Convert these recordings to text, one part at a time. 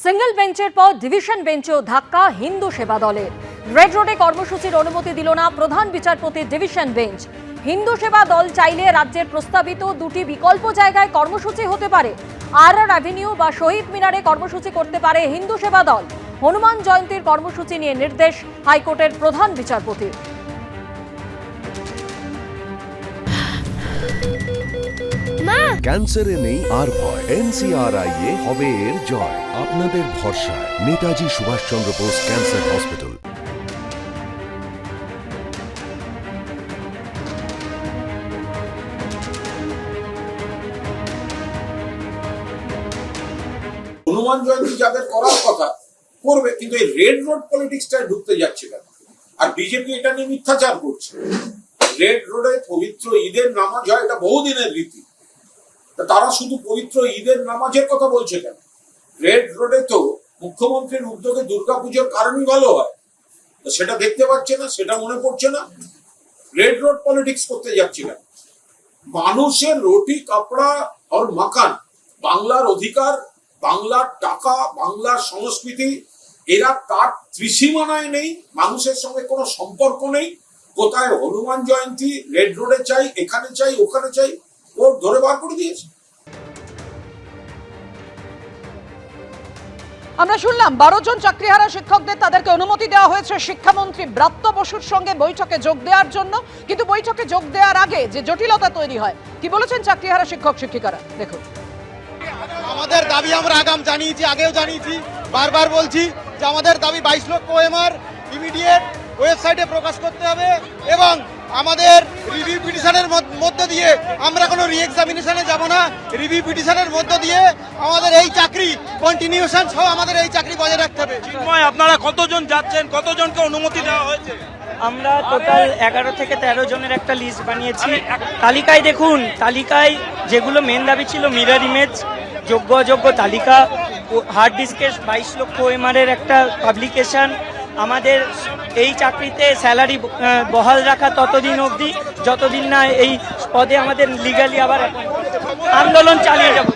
Single বেঞ্চের পর division বেঞ্চেও ধাক্কা হিন্দু সেবা দলের। রেড রোডে কর্মসূচির অনুমতি দিল না প্রধান বিচারপতির ডিভিশন বেঞ্চ। হিন্দু সেবা দল চাইলে রাজ্যের প্রস্তাবিত দুটি বিকল্প জায়গায় কর্মসূচি হতে পারে। আর অ্যাভিনিউ বা শহীদ মিনারে কর্মসূচি করতে পারে হিন্দু সেবা দল। হনুমান জয়ন্তীর কর্মসূচি নিয়ে নির্দেশ হাইকোর্টের প্রধান বিচারপতির। ক্যান্সারে নেই আর ভয়, NCRI এ হবে এর জয়। আপনাদের ভরসা নেতাজি সুভাষচন্দ্র বোস ক্যান্সার হসপিটাল। হনুমান জয়ন্তী যাদের করার কথা করবে, কিন্তু এই রেড রোড পলিটিক্সটায় ঢুকতে যাচ্ছে কেন? আর বিজেপি এটা নিয়ে মিথ্যাচার করছে। রেড রোডে পবিত্র ঈদের নামাজ হয়, এটা বহুদিনের রীতি। তারা শুধু পবিত্র ঈদের নামাজের কথা বলছে কেন? রেড রোডে তো মুখ্যমন্ত্রীর উদ্যোগে দুর্গাপুজোর কারণই ভালো হয়, সেটা দেখতে পাচ্ছে না, সেটা মনে পড়ছে না। রেড রোড পলিটিক্স করতে যাচ্ছে কেন? মানুষের রুটি কাপড়া আর মাকান, বাংলার অধিকার, বাংলার টাকা, বাংলার সংস্কৃতি, এরা তার ত্রিসীমানায় নেই, মানুষের সঙ্গে কোনো সম্পর্ক নেই। কোথায় হনুমান জয়ন্তী, রেড রোডে চাই, এখানে চাই, ওখানে চাই, ওর ধরে বার করে দিয়েছে। আমরা শুনলাম 12 জন চাকরিহারা শিক্ষকদের তাদেরকে অনুমতি দেওয়া হয়েছে শিক্ষামন্ত্রী ব্রাত্য বসুর সঙ্গে বৈঠকে যোগ দেওয়ার জন্য। কিন্তু বৈঠকে যোগ দেওয়ার আগে যে জটিলতা তৈরি হয়, কি বলেছেন চাকরিহারা শিক্ষক শিক্ষিকারা দেখুন। আমাদের দাবি আমরা আগাম জানিয়েছি, আগেও জানিয়েছি, বারবার বলছি যে আমাদের দাবি 22 লক্ষ ওএমআর ইমিডিয়েট ওয়েবসাইটে প্রকাশ করতে হবে এবং আমাদের রিভিউ পিটিশনের মধ্য দিয়ে আমরা কোনো রি-এক্সামিনেশনে যাব না। রিভিউ পিটিশনের মধ্য দিয়ে আমাদের এই চাকরি কন্টিনিউশন সহ আমাদের এই চাকরি বজায় রাখতে হবে। চিন্ময়, আপনারা কতজন যাচ্ছেন, কতজনকে অনুমতি দেওয়া হয়েছে? আমরা টোটাল 11 থেকে 13 জনের একটা লিস্ট বানিয়েছি। তালিকায় দেখুন, তালিকায় যেগুলো মেন দাবি ছিল মিরর ইমেজ, যোগ্য অযোগ্য তালিকা, হার্ড ডিস্কের 22 লক্ষ ওএমআর-এর একটা পাবলিকেশন, আমাদের এই চাকরিতে স্যালারি বহাল রাখা ততদিন অবধি যতদিন না এই পদে আমাদের লিগালি আবার আন্দোলন চালিয়ে যাব।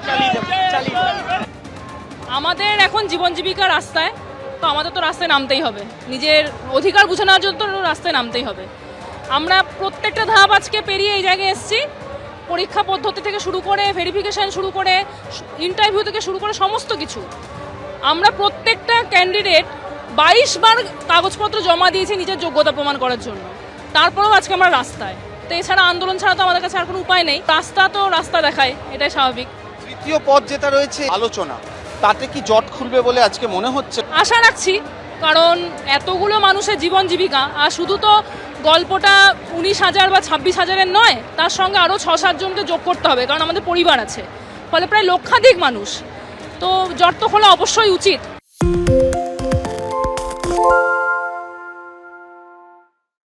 আমাদের এখন জীবন জীবিকার রাস্তায়, তো আমাদের তো রাস্তায় নামতেই হবে, নিজের অধিকার বুঝে নেওয়ার জন্য তো রাস্তায় নামতেই হবে। আমরা প্রত্যেকটা ধাপ আজকে পেরিয়ে এই জায়গায় এসেছি। পরীক্ষা পদ্ধতি থেকে শুরু করে ভেরিফিকেশন শুরু করে ইন্টারভিউ থেকে শুরু করে সমস্ত কিছু, আমরা প্রত্যেকটা ক্যান্ডিডেট 22 বার কাগজপত্র জমা দিয়েছি নিজের যোগ্যতা প্রমাণ করার জন্য। তারপরেও আজকে আমরা রাস্তায়। তো এছাড়া আন্দোলন ছাড়া তো আমাদের কাছে আর কোনো উপায় নেই। রাস্তা তো রাস্তা দেখায়, এটাই স্বাভাবিক। তৃতীয় পদ যেটা রয়েছে আলোচনা, তাতে কি জট খুলবে বলে আজকে মনে হচ্ছে? আশা রাখছি, কারণ এতগুলো মানুষের জীবন জীবিকা, আর শুধু তো গল্পটা 19,000 বা 26,000-এর নয়, তার সঙ্গে আরও 6-7 জনকে যোগ করতে হবে, কারণ আমাদের পরিবার আছে, ফলে প্রায় লক্ষাধিক মানুষ। তো জট তো খোলা অবশ্যই উচিত।